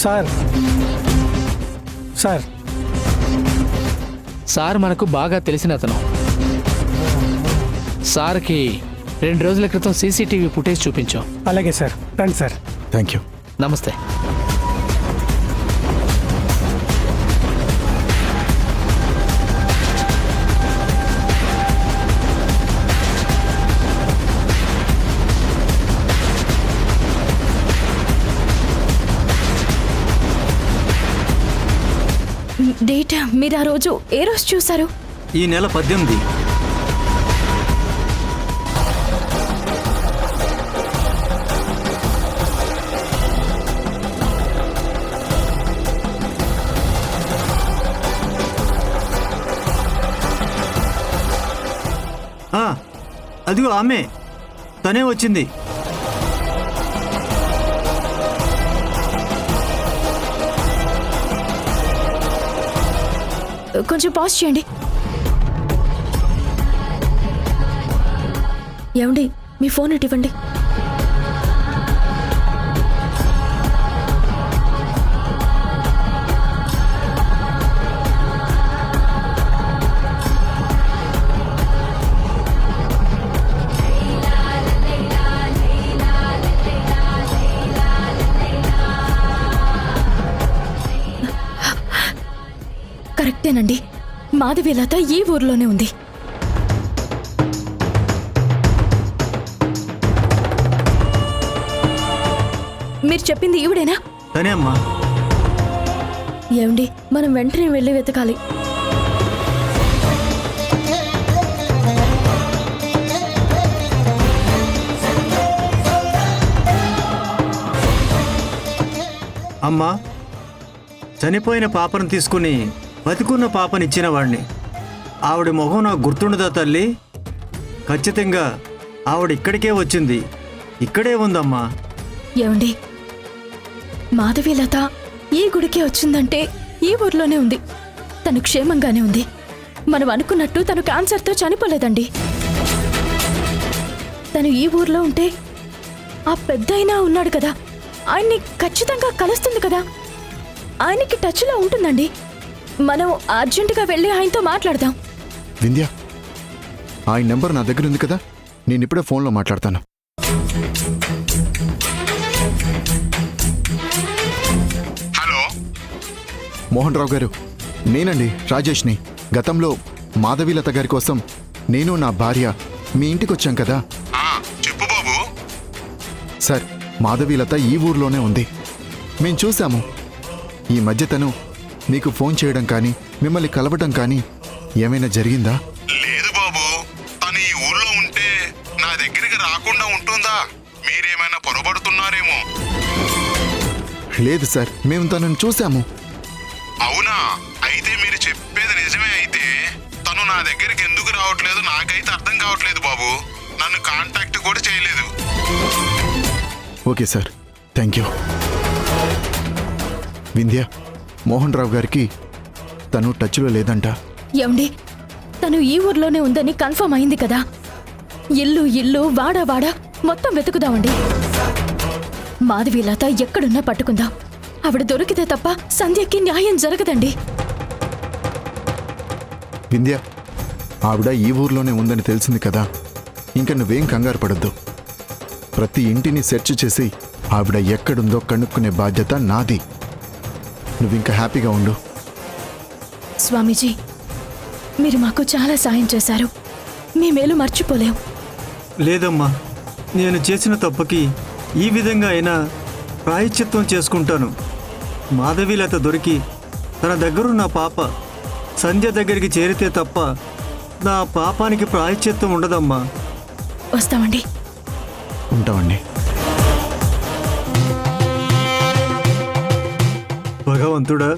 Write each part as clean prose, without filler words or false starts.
Sir sir sir మనకు బాగా తెలిసిన అతను. సార్కి 2 రోజుల క్రితం సీసీటీవీ ఫుటేజ్ చూపించాం. అలాగే సార్, రండి సార్. Thank you. నమస్తే. డేట్ మీరు ఆ రోజు ఏ రోజు చూసారు? ఈ నెల 18. అదిగో ఆమె, తనే వచ్చింది. కొంచెం పాజ్ చేయండి. ఏమండి, మీ ఫోన్ ఇటు ఇవ్వండి. కరెక్టేనండి, మాధవీలత ఈ ఊర్లోనే ఉంది. మీరు చెప్పింది ఈవిడేనా? తనే అమ్మా. ఏమండి, మనం వెంటనే వెళ్ళి వెతకాలి. అమ్మా, చనిపోయిన పాపను తీసుకుని బతికున్న పాపనిచ్చిన వాడిని. ఆవిడ మొహం నాకు గుర్తుండదా తల్లి? ఖచ్చితంగా ఆవిడ ఇక్కడికే వచ్చింది, ఇక్కడే ఉందమ్మా. ఏమండి, మాధవీలత ఈ గుడికే వచ్చిందంటే ఈ ఊర్లోనే ఉంది. తను క్షేమంగానే ఉంది. మనం అనుకున్నట్టు తను క్యాన్సర్తో చనిపోలేదండి. తను ఈ ఊర్లో ఉంటే ఆ పెద్దయినా ఉన్నాడు కదా, ఆయన్ని ఖచ్చితంగా కలుస్తుంది కదా, ఆయనకి టచ్లో ఉంటుందండి. మనం అర్జెంటుగా వెళ్ళి ఆయనతో మాట్లాడదాం. వింధ్య, ఆయన నెంబర్ నా దగ్గర ఉంది కదా, నేను ఇప్పుడే ఫోన్లో మాట్లాడతాను. హలో, మోహన్ రావు గారు, నేనండి రాజేష్ని. గతంలో మాధవీలత గారి కోసం నేను నా భార్య మీ ఇంటికి వచ్చాం కదా. చెప్పు బాబు. సార్, మాధవీలత ఈ ఊర్లోనే ఉంది. మేం చూశాము. ఈ మధ్య తను మీకు ఫోన్ చేయడం కానీ మిమ్మల్ని కలవడం కానీ ఏమైనా జరిగిందా? లేదు బాబు, తను ఈ ఊళ్ళో ఉంటే నా దగ్గరికి రాకుండా ఉంటుందా? మీరేమైనా పొరబడుతున్నారేమో. లేదు సార్, మేము తనను చూశాము. అవునా? అయితే మీరు చెప్పేది నిజమే. అయితే తను నా దగ్గరికి ఎందుకు రావట్లేదు నాకైతే అర్థం కావట్లేదు బాబు. నన్ను కాంటాక్ట్ కూడా చేయలేదు. Okay sir, thank you. Vindhya, Mohan Rao గారికి తను టచ్లో లేదంట. ఏమండి, తను ఈ ఊర్లోనే ఉందని కన్ఫర్మ్ అయింది కదా. ఇల్లు ఇల్లు వాడా వాడా మొత్తం వెతుకుదామండి. మాధవీలత ఎక్కడున్నా పట్టుకుందాం. ఆవిడ దొరికితే తప్ప సంధ్యకి న్యాయం జరగదండి. వింధ్య, ఆవిడ ఈ ఊర్లోనే ఉందని తెలిసింది కదా, ఇంక నువ్వేం కంగారు పడద్దు. ప్రతి ఇంటిని సెర్చ్ చేసి ఆవిడ ఎక్కడుందో కనుక్కునే బాధ్యత నాది. నువ్వింక హ్యాపీగా ఉండు. స్వామీజీ, మీరు మాకు చాలా సాయం చేశారు. మీ మేలు మర్చిపోలేం. లేదమ్మా, నేను చేసిన తప్పుకి ఈ విధంగా అయినా ప్రాయశ్చిత్తం చేసుకుంటాను. మాధవీలత దొరికి తన దగ్గరున్న పాప సంధ్య దగ్గరికి చేరితే తప్ప నా పాపానికి ప్రాయశ్చిత్తం ఉండదమ్మా. వస్తామండి. ఉంటామండి. భగవంతుడా,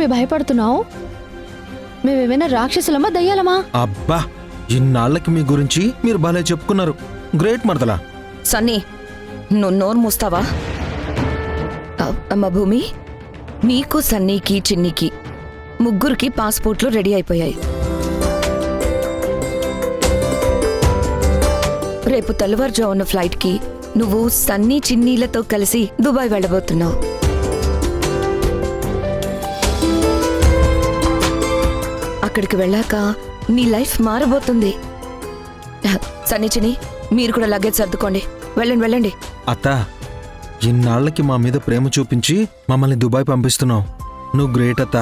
భూమి భయపడుతున్నావు? మేమేమైనా రాక్షసులమా దయ్యాలమా? అబ్బా, ఇన్నాళ్ళకి మీ గురించి మీరు భలే చెప్పుకున్నారు. గ్రేట్ మరదలా. సన్నీ, నువ్వు నోరు మూస్తావా? అమ్మ భూమి, నీకు సన్నీకి చిన్నికి ముగ్గురికి పాస్పోర్ట్లు రెడీ అయిపోయాయి. రేపు తెల్లవారుజామున ఫ్లైట్కి నువ్వు సన్నీ చిన్నీలతో కలిసి దుబాయ్ వెళ్ళబోతున్నావు. అక్కడికి వెళ్ళాక నీ లైఫ్ మారబోతుంది. సన్నీ చిన్ని, మీరు కూడా లగేజ్ సర్దుకోండి. వెళ్ళండి వెళ్ళండి. అత్త, ఇన్నాళ్ళకి మా మీద ప్రేమ చూపించి మమ్మల్ని దుబాయ్ పంపిస్తున్నావు. నువ్వు గ్రేట్ అత్త.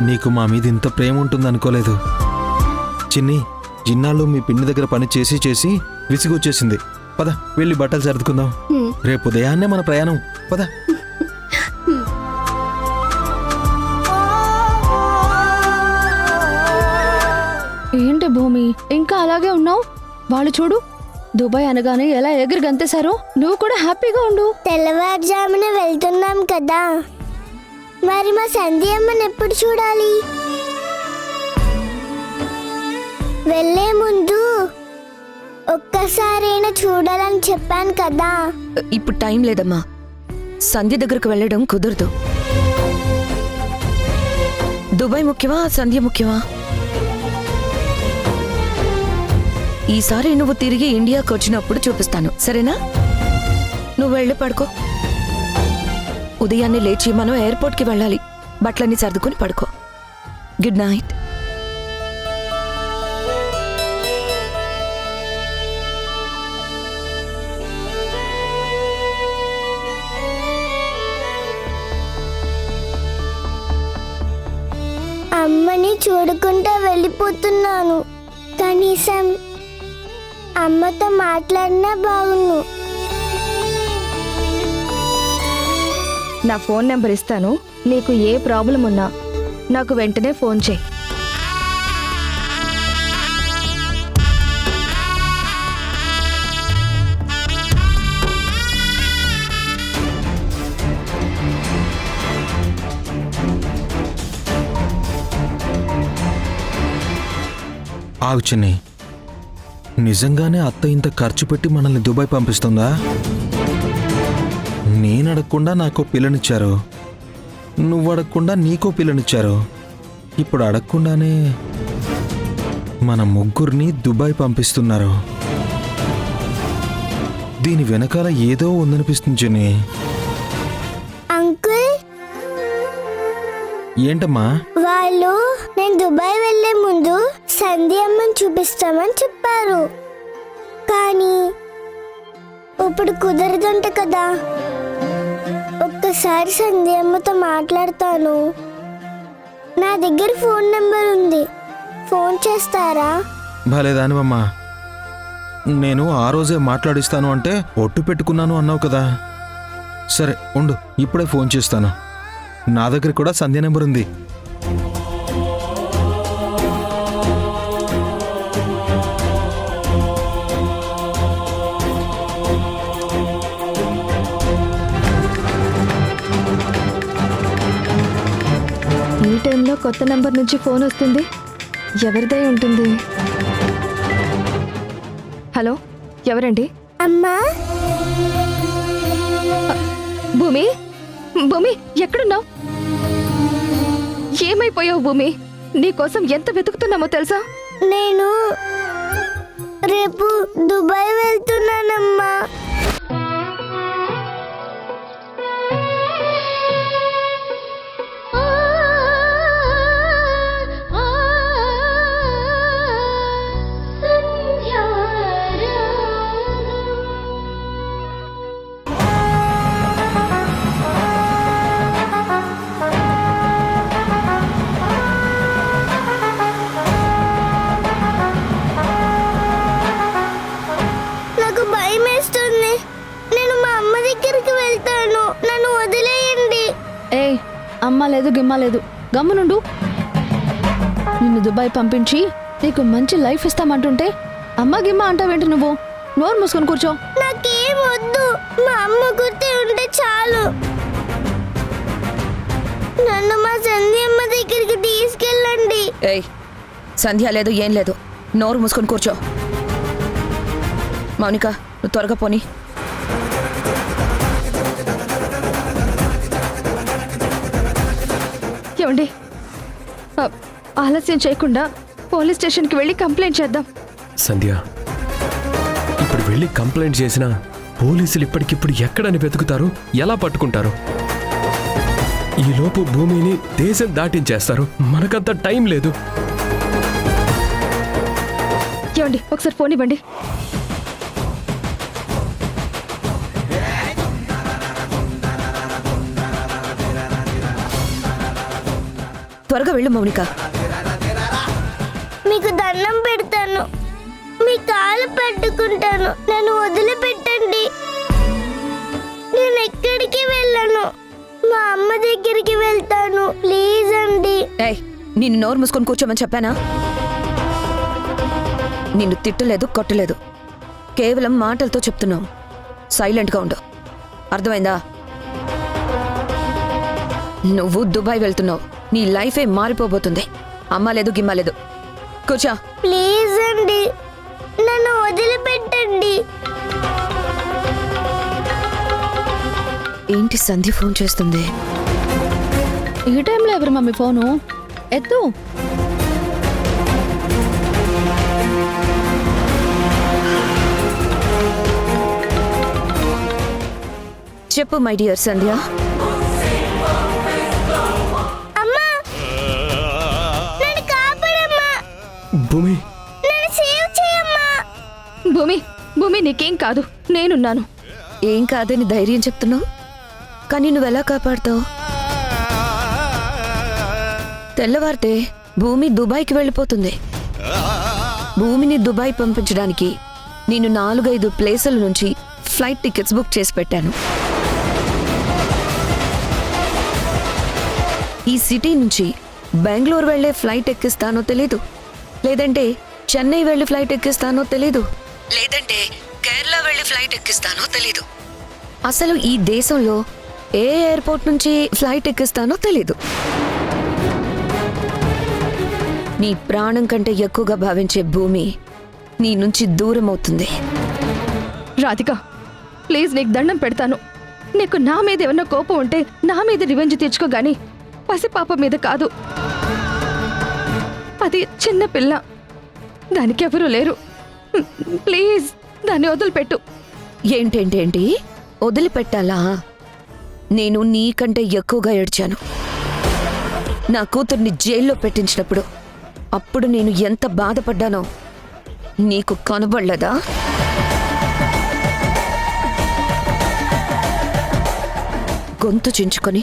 నీకు మా మీద ఇంత ప్రేమ ఉంటుందనుకోలేదు. చిన్ని, ఇన్నాళ్ళు మీ పిన్ని దగ్గర పని చేసి చేసి విసిగొచ్చేసింది. పద, వెళ్ళి బట్టలు సర్దుకుందాం. రేపు ఉదయాన్నే మన ప్రయాణం. పద. ఏంటి భూమి, ఇంకా అలాగే ఉన్నావు? వాళ్ళు చూడు, దుబాయ్ అనగానే ఎలా ఎగిరి గంతేశారో. నువ్వు కూడా హ్యాపీగా ఉండు. తెల్లవారుజామున వెళ్తున్నాం కదా, మరి మా సంధ్యమ్మని ఎప్పుడు చూడాలి? వెళ్ళే ముందు ఒక్కసారైనా చూడాలని చెప్పాను కదా. ఇప్పుడు టైం లేదమ్మా. సంధ్య దగ్గరకు వెళ్ళడం కుదరదు. దుబాయ్ ముఖ్యమా, సంధ్య ముఖ్యమా? ఈసారి నువ్వు తిరిగి ఇండియాకి వచ్చినప్పుడు చూపిస్తాను, సరేనా? నువ్వు వెళ్ళి పడుకో. ఉదయాన్నే లేచి మనం ఎయిర్పోర్ట్కి వెళ్ళాలి. బట్టలన్నీ సర్దుకుని పడుకో. Good night. అమ్మని చూడకుండా వెళ్ళిపోతున్నాను. కనీసం అమ్మతో మాట్లాడినా బాగుండు. నా ఫోన్ నెంబర్ ఇస్తాను. నీకు ఏ ప్రాబ్లం ఉన్నా నాకు వెంటనే ఫోన్ చేయి. ఆగు చిన్ని, నిజంగానే అత్త ఇంత ఖర్చు పెట్టి మనల్ని దుబాయ్ పంపిస్తుందా? నేను అడగకుండా నాకో పిల్లనిచ్చారు, నువ్వు అడగకుండా నీకో పిల్లనిచ్చారు. ఇప్పుడు అడగకుండానే మన ముగ్గురిని దుబాయ్ పంపిస్తున్నారు. దీని వెనకాల ఏదో ఉందనిపిస్తుంది చిన్ని. అంకుల్, ఏంటమ్మా? వాళ్ళు నేను దుబాయ్ వెళ్లే ముందు సంధ్యమ్మని చూపిస్తామని చెప్పారు. కానీ ఇప్పుడు కుదరదంట కదా. ఒక్కసారి సంధ్యమ్మతో మాట్లాడతాను. నా దగ్గర ఫోన్ నెంబర్ ఉంది, ఫోన్ చేస్తారా? భలేదానివమ్మా. నేను ఆ రోజే మాట్లాడిస్తాను అంటే ఒట్టు పెట్టుకున్నాను అన్నావు కదా. సరే ఉండు, ఇప్పుడే ఫోన్ చేస్తాను. నా దగ్గర కూడా సంధ్య నెంబర్ ఉంది. ఈ టైంలో కొత్త నెంబర్ నుంచి ఫోన్ వస్తుంది. ఎవరిదై ఉంటుంది? హలో, ఎవరండి? అమ్మా, భూమి, భూమి ఎక్కడున్నావు? ఏమైపోయావు భూమి? నీకోసం ఎంత వెతుకుతున్నామో తెలుసా? నేను రేపు దుబాయ్ వెళ్తున్నానమ్మా. నాకు భయం వేస్తుంది. నేను మా అమ్మ దగ్గరికి వెళ్తాను. నన్ను వదిలేయండి. ఏ, అమ్మ లేదు గిమ్మ లేదు, గమ్మునుండు. నిన్ను దుబాయ్ పంపించి నీకు మంచి లైఫ్ ఇస్తామంటుంటే అమ్మ గిమ్మ అంటావేంటి నువ్వు? నోరు మూసుకొని కూర్చో. నాకేం వద్దు, మా అమ్మ గుర్తు ఉంటే చాలు. సంధ్య లేదు ఏం లేదు, నోరు మూసుకొని కూర్చో. మౌనిక, నువ్వు త్వరగా పోనీ. ఏమండి, ఆలస్యం చేయకుండా పోలీస్ స్టేషన్కి వెళ్ళి కంప్లైంట్ చేద్దాం. సంధ్య, ఇప్పుడు వెళ్ళి కంప్లైంట్ చేసినా పోలీసులు ఇప్పటికిప్పుడు ఎక్కడని వెతుకుతారు, ఎలా పట్టుకుంటారు? ఈలోపు భూమిని దేశం దాటించేస్తారు. మనకంత టైం లేదు. ఏమండి, ఒకసారి ఫోన్ ఇవ్వండి. త్వరగా వెళ్ళు మౌనిక. మీకు దండం పెడతాను, మీ కాలు పట్టుకుంటాను, నన్ను వదిలిపెట్టండి. నేను ఎక్కడికి వెళ్ళను, మా అమ్మ దగ్గరికి వెళ్తాను, ప్లీజ్ అండి. ఏయ్, నిన్ను నోరు మూసుకొని కూర్చోమని చెప్పానా? నిన్ను తిట్టలేదు, కొట్టలేదు, కేవలం మాటలతో చెప్తున్నావు. సైలెంట్గా ఉండు, అర్థమైందా? నువ్వు దుబాయ్ వెళ్తున్నావు, నీ లైఫే మారిపోబోతుంది. అమ్మ లేదు, గిమ్మ లేదు. కూర్చో. ప్లీజ్ అండి, నన్ను వదిలిపెట్టండి. ఏంటి సంధ్య ఫోన్ చేస్తుంది? ఈ టైంలో ఎవరు మమ్మీ ఫోను? ఎత్తు. చెప్పు మై డియర్ సంధ్య. అమ్మా, నన్ను కాపాడమ్మా, భూమి, నన్ను సేవ్ చేయమ్మా. భూమి, భూమి నీకేం కాదు, నేనున్నాను. ఏం కాదని ధైర్యం చెప్తున్నావు, కానీ నువ్వెలా కాపాడుతావు? తెల్లవారితే భూమి దుబాయ్కి వెళ్ళిపోతుంది. భూమిని దుబాయ్ పంపించడానికి నేను 4-5 ప్లేసుల నుంచి ఫ్లైట్ టికెట్స్ బుక్ చేసి పెట్టాను. ఈ సిటీ నుంచి బెంగళూరు వెళ్లే ఫ్లైట్ ఎక్కిస్తానో తెలీదు, లేదంటే చెన్నై వెళ్లి ఫ్లైట్ ఎక్కిస్తానో తెలీదు, లేదంటే కేరళ వెళ్లి ఫ్లైట్ ఎక్కిస్తానో తెలీదు. అసలు ఈ దేశంలో ఏ ఎయిర్పోర్ట్ నుంచి ఫ్లైట్ ఎక్కిస్తానో తెలీదు. నీ ప్రాణం కంటే ఎక్కువగా భావించే భూమి నీ నుంచి దూరం అవుతుంది. రాధిక, ప్లీజ్ నీకు దండం పెడతాను. నీకు నా మీద ఏమన్నా కోపం ఉంటే నా మీద రివెంజ్ తీర్చుకోగాని పసిపాప మీద కాదు. అది చిన్న పిల్ల, దానికి ఎవరూ లేరు. ప్లీజ్ దాన్ని వదిలిపెట్టు. ఏంటేంటేంటి వదిలిపెట్టాలా? నేను నీకంటే ఎక్కువగా ఏడ్చాను. నా కూతుర్ని జైల్లో పెట్టించినప్పుడు అప్పుడు నేను ఎంత బాధపడ్డానో నీకు కనబడలేదా? గొంతు చించుకొని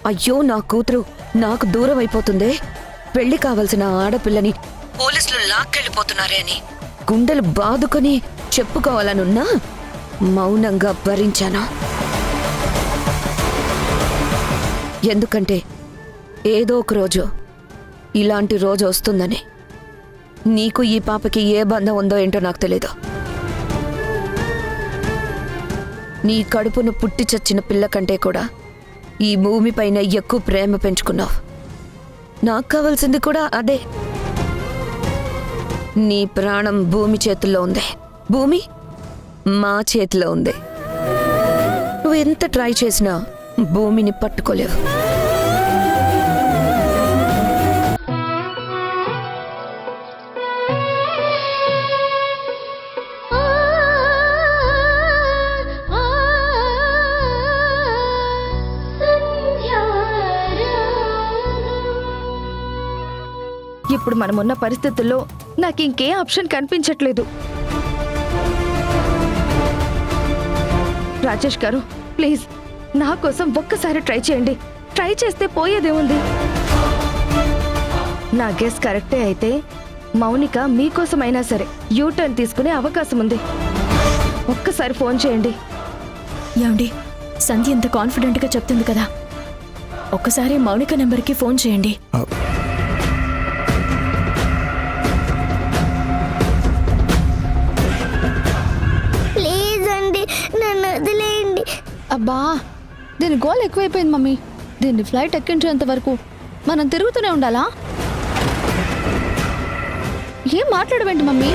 అయ్యో నా కూతురు నాకు దూరం అయిపోతుందే, పెళ్లి కావలసిన ఆడపిల్లని పోలీసులు లాక్కెళ్ళిపోతున్నారే అని గుండెలు బాదుకొని చెప్పుకోవాలనున్నా మౌనంగా భరించాను. ఎందుకంటే ఏదో ఒక రోజు ఇలాంటి రోజు వస్తుందని. నీకు ఈ పాపకి ఏ బంధం ఉందో ఏంటో నాకు తెలీదు. నీ కడుపును పుట్టి చచ్చిన పిల్ల కంటే కూడా ఈ భూమిపైన ఎక్కువ ప్రేమ పెంచుకున్నావు. నాకు కావాల్సింది కూడా అదే. నీ ప్రాణం భూమి చేతుల్లో ఉంది, భూమి మా చేతిలో ఉంది. నువ్వు ఎంత ట్రై చేసినా భూమిని పట్టుకోలేవు. ఇప్పుడు మనమున్న పరిస్థితుల్లో నాకు ఇంకే ఆప్షన్ కనిపించట్లేదు. రాజేష్ గారు, ప్లీజ్ నా కోసం ఒక్కసారి ట్రై చేయండి. ట్రై చేస్తే పోయేదేముంది? నా గెస్ కరెక్టే అయితే మౌనిక మీకోసమైనా సరే యూటర్న్ తీసుకునే అవకాశం ఉంది. ఒక్కసారి ఫోన్ చేయండి. ఏమండి, సంధ్య ఇంత కాన్ఫిడెంట్గా చెప్తుంది కదా, ఒక్కసారి మౌనిక నెంబర్కి ఫోన్ చేయండి. ప్లీజ్ అండి, నన్ను వదిలేయండి. అబ్బా, దీని గోల్ ఎక్కువైపోయింది మమ్మీ. దీన్ని ఫ్లైట్ ఎక్కించేంత వరకు మనం తిరుగుతూనే ఉండాలా? ఏం మాట్లాడవేంటి మమ్మీ?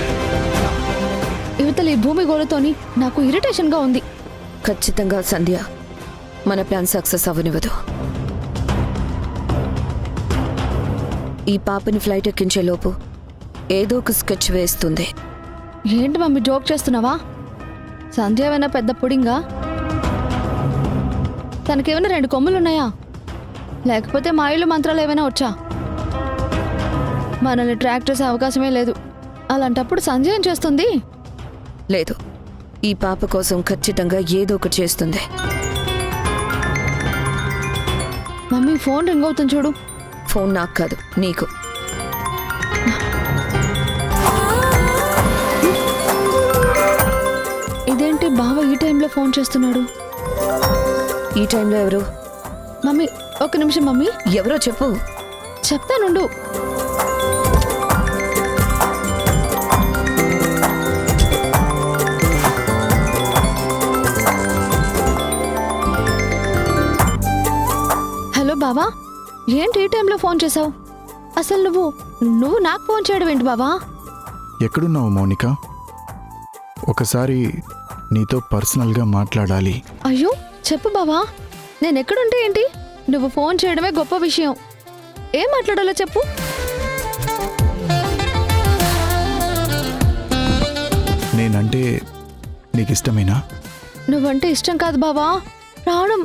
యువతల ఈ భూమి గోలతోని నాకు ఇరిటేషన్గా ఉంది. ఖచ్చితంగా సంధ్య మన ప్లాన్ సక్సెస్ అవ్వనివ్వదు. ఈ పాపని ఫ్లైట్ ఎక్కించే లోపు ఏదో ఒక స్కెచ్ వేస్తుంది. ఏంటి మమ్మీ జోక్ చేస్తున్నావా? సంధ్య ఏమైనా పెద్ద పుడింగా? తనకేమైనా 2 కొమ్ములున్నాయా? లేకపోతే మాయలు మంత్రాలు ఏమైనా వచ్చా? మనల్ని ట్రాక్ చేసే అవకాశమే లేదు. అలాంటప్పుడు సంధ్య ఏం చేస్తుంది? లేదు, ఈ పాప కోసం ఖచ్చితంగా ఏదో ఒకటి చేస్తుంది. మమ్మీ ఫోన్ రింగ్ అవుతుంది చూడు. ఫోన్ నాకు కాదు, నీకు. ఇదేంటి బావ ఈ టైంలో ఫోన్ చేస్తున్నాడు? ఈ టైంలో ఎవరు? మమ్మీ ఒక్క నిమిషం మమ్మీ. ఎవరో చెప్పు. చెప్తానుండు. హలో బావా, ఏంటి ఈ టైంలో ఫోన్ చేసావు? అసలు నువ్వు నాకు ఫోన్ చేయడం ఏంటి బావా? ఎక్కడున్నావు మౌనిక? ఒకసారి నీతో పర్సనల్గా మాట్లాడాలి. అయ్యో చెప్పు బావా, నేను ఎక్కడుంటే ఏంటి? నువ్వు ఫోన్ చేయడమే గొప్ప విషయం. ఏం మాట్లాడాలో చెప్పు. నేనంటే నీకు ఇష్టమేనా? నువ్వంటే ఇష్టం కాదు బావా, ప్రాణం.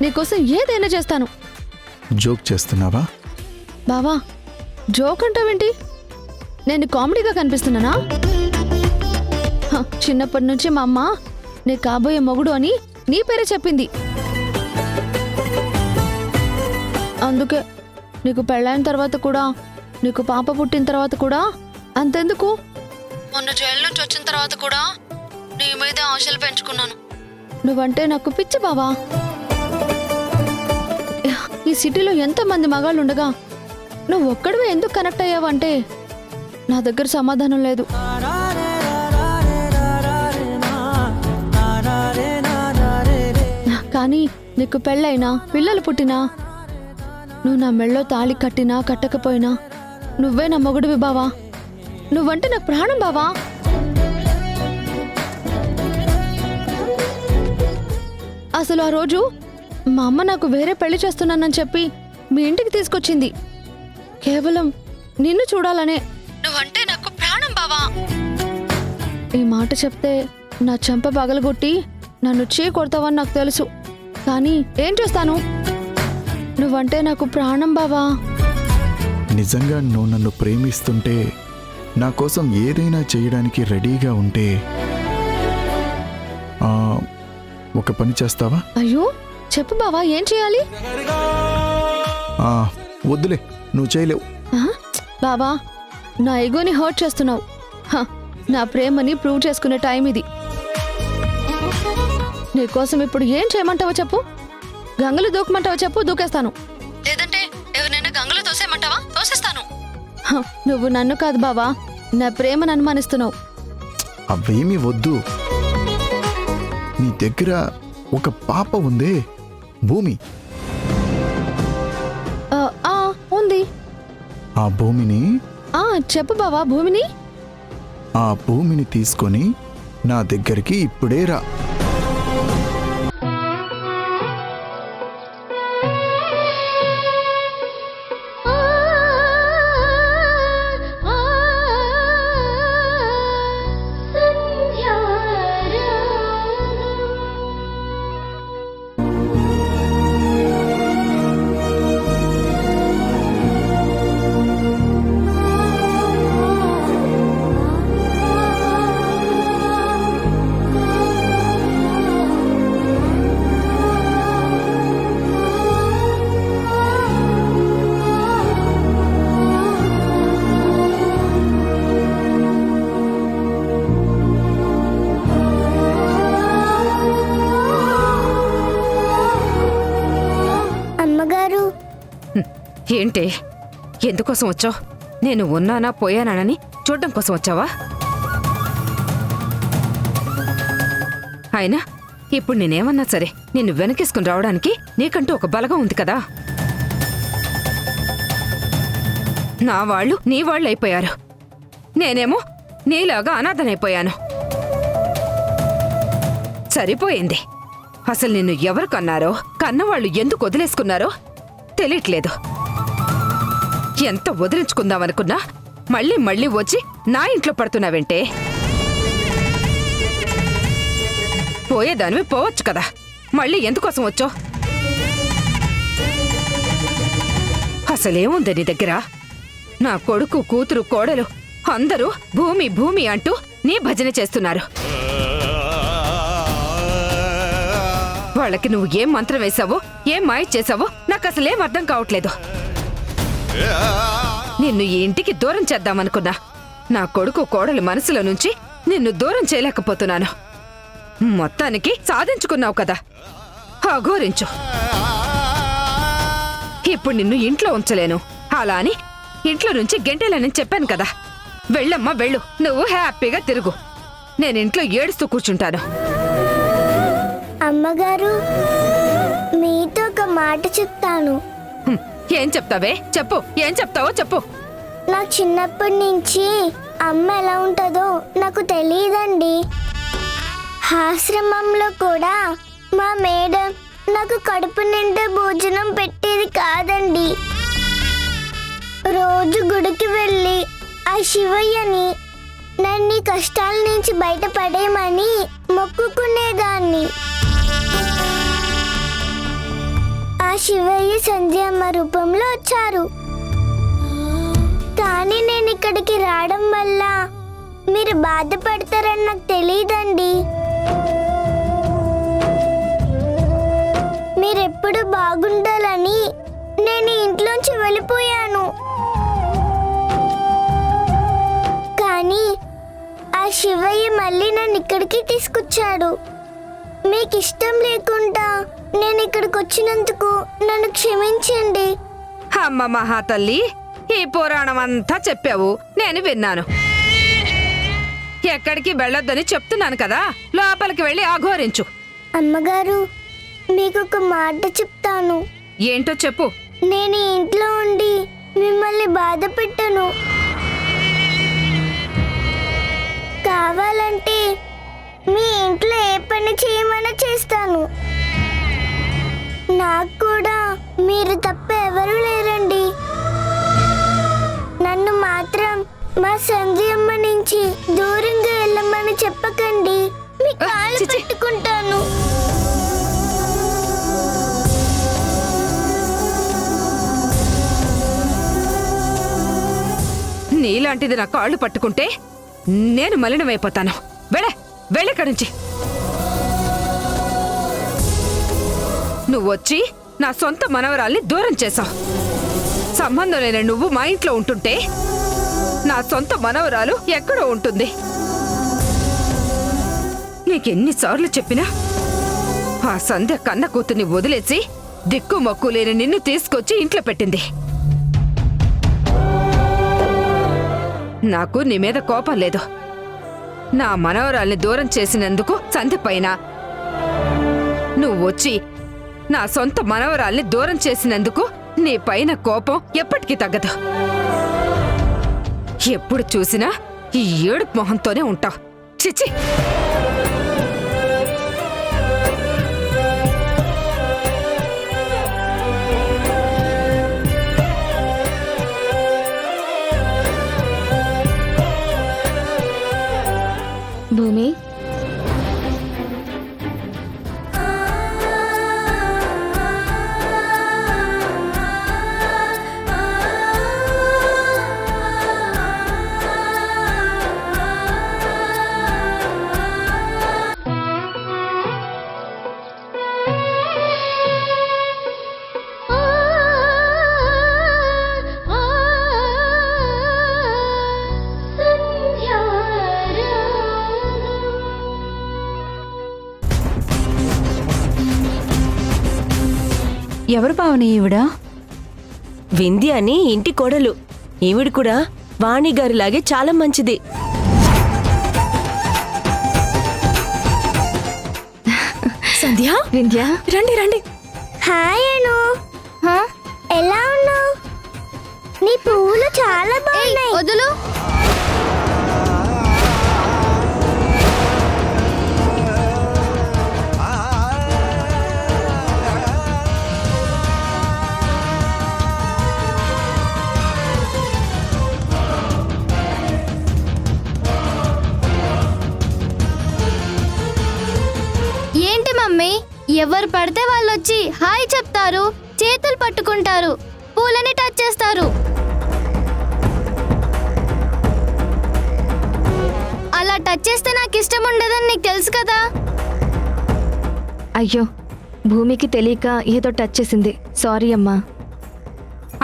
నీకోసం ఏదైనా చేస్తాను. జోక్ చేస్తున్నావా? బావా జోక్ అంటావేంటి? నేను కామెడీగా కనిపిస్తున్నానా? చిన్నప్పటి నుంచి మా అమ్మ నీ కాబోయే మొగుడు అని నీ పేరే చెప్పింది. అందుకే నీకు పెళ్ళైన తర్వాత కూడా, నీకు పాప పుట్టిన తర్వాత కూడా, అంతెందుకు మొన్న జైలు నుంచి వచ్చిన తర్వాత కూడా నీ మీద ఆశలు పెంచుకున్నాను. నువ్వంటే నాకు పిచ్చి బావా. ఈ సిటీలో ఎంతమంది మగాళ్ళు ఉండగా నువ్వు ఒక్కడివే ఎందుకు కనెక్ట్ అయ్యావంటే నా దగ్గర సమాధానం లేదు. కానీ నీకు పెళ్ళైనా పిల్లలు పుట్టినా, నువ్వు నా మెళ్ళో తాళి కట్టినా కట్టకపోయినా నువ్వే నా మొగుడివి బావా. నువ్వంటే నాకు ప్రాణం బావా. అసలు ఆ రోజు మా అమ్మ నాకు వేరే పెళ్లి చేస్తున్నానని చెప్పి మీ ఇంటికి తీసుకొచ్చింది కేవలం నిన్ను చూడాలనే. నువ్వంటే నాకు ప్రాణం బావా. ఈ మాట చెప్తే నా చెంప పగలగొట్టి నన్ను కొడతావని నాకు తెలుసు. కానీ ఏం చేస్తాను? నువ్వంటే నాకు ప్రాణం బావా. నిజంగా నువ్వు నన్ను ప్రేమిస్తుంటే, నా కోసం ఏదైనా చేయడానికి రెడీగా ఉంటే ఒక పని చేస్తావా? అయ్యో చెప్పు బావా, ఏం చేయాలి? వద్దులే, నువ్వు చేయలేవు. బావా నా ఎగోని హర్ట్ చేస్తున్నావు. నా ప్రేమని ప్రూవ్ చేసుకునే టైం ఇది. నీకోసం ఇప్పుడు ఏం చేయమంటావో చెప్పు. గంగలు దూకమంటావో చెప్పు, దూకేస్తాను. లేదంటే ఎవరినైనా గంగలు తోసేయమంటావా? తోసేస్తాను. నువ్వు నన్ను కాదు బావా, నా ప్రేమను అనుమానిస్తున్నావు. అవేమీ వద్దు. నీ దగ్గర ఒక పాప ఉందే, భూమి. ఉంది. ఆ భూమిని చెప్పు బావా. ఆ భూమిని తీసుకొని నా దగ్గరికి ఇప్పుడే రా. ఏంటే, ఎందుకోసం వచ్చావు? నేను ఉన్నానా పోయానానని చూడడం కోసం వచ్చావా? అయినా ఇప్పుడు నేనేమన్నా సరే నిన్ను వెనకేసుకుని రావడానికి నీకంటూ ఒక బలగం ఉంది కదా. నా వాళ్ళు నీ వాళ్ళు అయిపోయారు, నేనేమో నీలాగా అనాథనైపోయాను. సరిపోయింది. అసలు నిన్ను ఎవరు కన్నారో, కన్నవాళ్ళు ఎందుకు వదిలేసుకున్నారో తెలియట్లేదు. ఎంత వదిలించుకుందామనుకున్నా మళ్ళీ మళ్ళీ వచ్చి నా ఇంట్లో పడుతున్నావంటే. పోయేదానివి పోవచ్చు కదా, మళ్ళీ ఎందుకోసం వచ్చో? అసలేముంది నీ దగ్గర? నా కొడుకు, కూతురు, కోడలు అందరూ భూమి భూమి అంటూ నీ భజన చేస్తున్నారు. వాళ్ళకి నువ్వు ఏం మంత్రం వేశావో, ఏం మాయ చేశావో నాకు అసలేం అర్థం కావట్లేదు. నిన్ను ఈ ఇంటికి దూరం చేద్దామనుకున్నా నా కొడుకు, కోడలు మనసులో నుంచి నిన్ను దూరం చేయలేకపోతున్నాను. మొత్తానికి సాధించుకున్నావు కదా, అఘోరించు. ఇప్పుడు నిన్ను ఇంట్లో ఉంచలేను, అలా అని ఇంట్లో నుంచి గెంటేలని చెప్పాను కదా. వెళ్ళమ్మా వెళ్ళు, నువ్వు హ్యాపీగా తిరుగు. నేను ఇంట్లో ఏడుస్తూ కూర్చుంటాను. అమ్మగారు, మీతో ఒక మాట చెప్తాను. ఏం చెప్తావే? చెప్పు, ఏం చెప్తావో చెప్పు. నాకు చిన్నప్పటి నుంచి అమ్మ ఎలా ఉంటుందో నాకు తెలియదండి. ఆశ్రమంలో కూడా మా మేడం నాకు కడుపు నిండా భోజనం పెట్టేది కాదండి. రోజు గుడికి వెళ్ళి ఆ శివయ్యని నన్ను ఈ కష్టాల నుంచి బయటపడేయమని మొక్కుకునేదాన్ని. ఆ శివయ్య సంధ్యమ్మ రూపంలో వచ్చారు. కానీ నేను ఇక్కడికి రావడం వల్ల మీరు బాధపడతారని నాకు తెలియదండి. మీరెప్పుడు బాగుండాలని నేను ఇంట్లోంచి వెళ్ళిపోయాను. కానీ ఆ శివయ్య మళ్ళీ నన్ను ఇక్కడికి తీసుకొచ్చాడు. మీకు ఇష్టం లేకుండా నేను ఇక్కడికి వచ్చినందుకు నన్ను క్షమించండి. అమ్మ మహాతల్లి, ఈ పురాణం అంతా చెప్పావు, నేను విన్నాను. ఎక్కడికి వెళ్ళొద్దని చెప్తున్నాను కదా, లోపలికి వెళ్ళి అఘోరించు. అమ్మగారు, మీకు ఒక మాట చెప్తాను. ఏంటో చెప్పు. నేను ఈ ఇంట్లో ఉండి మిమ్మల్ని బాధ పెట్టను. కావాలంటే మీ ఇంట్లో ఏ పని చేయమని చేస్తాను. నాకు కూడా మీరు తప్ప ఎవరూ లేరండి. నన్ను మాత్రం మా సంధ్యమ్మ నుంచి దూరంగా వెళ్ళమని చెప్పకండి. మీ కాళ్ళు పెట్టుకుంటాను. నీలాంటిది నా కాళ్ళు పట్టుకుంటే నేను మలినమైపోతాను. వెళ్ళక్కడి నుంచి. నువ్వొచ్చి నా సొంత మనవరాల్ని దూరం చేశావు. సంబంధం లేని నువ్వు మా ఇంట్లో ఉంటుంటే నా సొంత మనవరాలు ఎక్కడో ఉంటుంది. నీకెన్నిసార్లు చెప్పినా ఆ సంధ్య కన్న కూతుర్ని వదిలేసి దిక్కు మొక్కు లేని నిన్ను తీసుకొచ్చి ఇంట్లో పెట్టింది. నాకు నీ మీద కోపం లేదు. నా మనవరాల్ని దూరం చేసినందుకు సంధ్య పైన, నువ్వు వచ్చి నా సొంత మనవరాల్ని దూరం చేసినందుకు నీ పైన కోపం ఎప్పటికీ తగ్గదు. ఎప్పుడు చూసినా ఈ ఏడుపు మొహంతోనే ఉంటావు. చిచ్చి. భూమి, ఎవరు పావని ఈవిడ? వింధ్య అని ఇంటి కోడలు. ఈవిడ కూడా వాణి గారిలాగే చాలా మంచిది. సంధ్య వింధ్య రండి రండి. హాయ్ అను. ఎలా ఉన్నావు? నీ పువ్వులు చాలా బాగున్నాయి. వదులు. ఏంటి మమ్మీ, ఎవరు పడితే వాళ్ళు వచ్చి హాయ్ చెప్తారు, చేతులు పట్టుకుంటారు, పూలని టచ్ చేస్తారు. అలా టచ్ చేస్తే నాకు ఇష్టం ఉండదని నీకు తెలుసు కదా. అయ్యో, భూమికి తెలియక ఏదో టచ్ చేసింది. సారీ అమ్మా.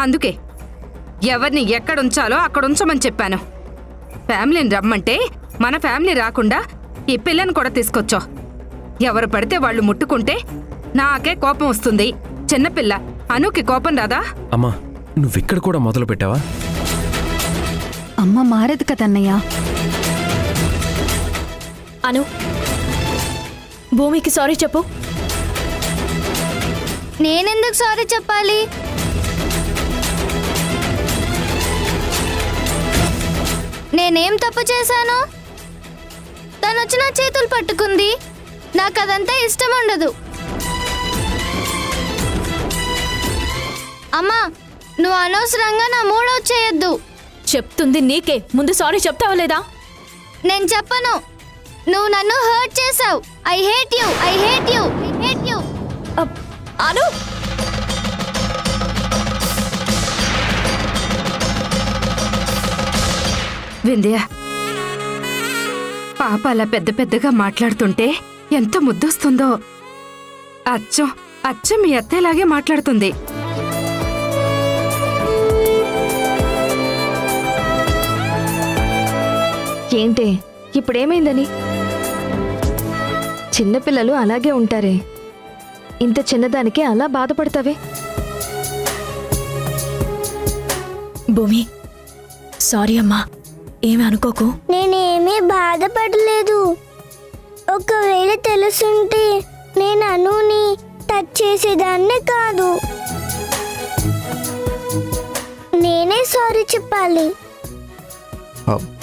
అందుకే ఎవరిని ఎక్కడ ఉంచాలో అక్కడ ఉంచమని చెప్పాను. ఫ్యామిలీని రమ్మంటే మన ఫ్యామిలీ రాకుండా ఈ పిల్లని కూడా తీసుకొచ్చో. ఎవరు పడితే వాళ్ళు ముట్టుకుంటే నాకే కోపం వస్తుంది. చిన్నపిల్ల అనుకి కోపం రాదా? అమ్మా, నువ్విక్కడ కూడా మొదలు పెట్టావా? అమ్మ మారదు కదన్నయ్య. అను, భూమికి సారీ చెప్పు. నేనెందుకు సారీ చెప్పాలి? నేనేం తప్పు చేశాను? తను వచ్చి నా చేతులు పట్టుకుంది. నాకు అదంతా ఇష్టం ఉండదు. అమ్మా, నువ్వు అనవసరంగా నా మూడో చేయొద్దు. చెప్తుంది నీకే, ముందు సారీ చెప్తావా లేదా? నేను చెప్పను. నువ్వు నన్ను హర్ట్ చేసావు. I hate you, I hate you, I hate you. Anu, Vindhya, పాప అలా పెద్ద పెద్దగా మాట్లాడుతుంటే ఎంత ముద్దొస్తుందో. అచ్చం మీ అత్తేలాగే మాట్లాడుతుంది. ఏంటే ఇప్పుడేమైందని? చిన్నపిల్లలు అలాగే ఉంటారే. ఇంత చిన్నదానికి అలా బాధపడతావే? భూమి సారీ అమ్మా, ఏమి అనుకోకు. నేనేమీ బాధపడలేదు. ఒకవేళ తెలుసుంటే నేను అనుని టచ్ చేసేదాన్ని కాదు. నేనే సారీ చెప్పాలి.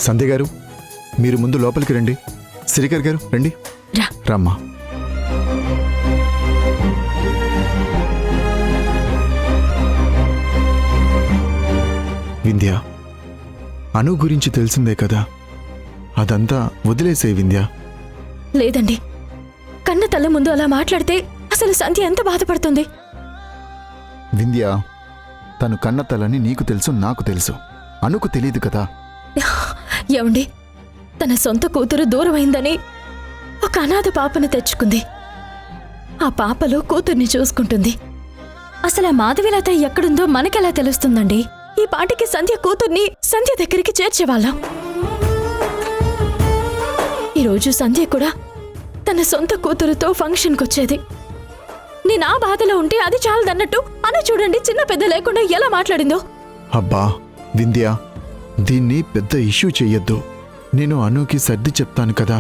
సంధ్య గారు, మీరు ముందు లోపలికి రండి. శ్రీకర్ గారు రండి. రా. రమ్మా. వింధ్య, అను గురించి తెలిసిందే కదా, అదంతా వదిలేసే వింధ్య. లేదండి, కన్న తల్ల ముందు అలా మాట్లాడితే అసలు సంధ్య ఎంత బాధపడుతుంది. వింధ్య, తను కన్న తలని నీకు తెలుసు, నాకు తెలుసు. అనుకు తెలియదు కదా. ఏమండి, తన సొంత కూతురు దూరమైందని ఒక అనాథ పాపను తెచ్చుకుంది. ఆ పాపలో కూతుర్ని చూసుకుంటుంది. అసలు ఆ మాధవిలత ఎక్కడుందో మనకెలా తెలుస్తుందండి? ఈ పాటికి సంధ్య కూతుర్ని సంధ్య దగ్గరికి చేర్చేవాళ్ళం. ఈరోజు సంధ్య కూడా తన సొంత కూతురుతో ఫంక్షన్కొచ్చేది. నేను ఆ బాధలో ఉంటే అది చాలదన్నట్టు అని చూడండి, చిన్న పెద్ద లేకుండా ఎలా మాట్లాడిందో. అబ్బా వింధ్య, దీన్ని పెద్ద ఇష్యూ చెయ్యొద్దు. నేను అనుకి సర్ది చెప్తాను కదా.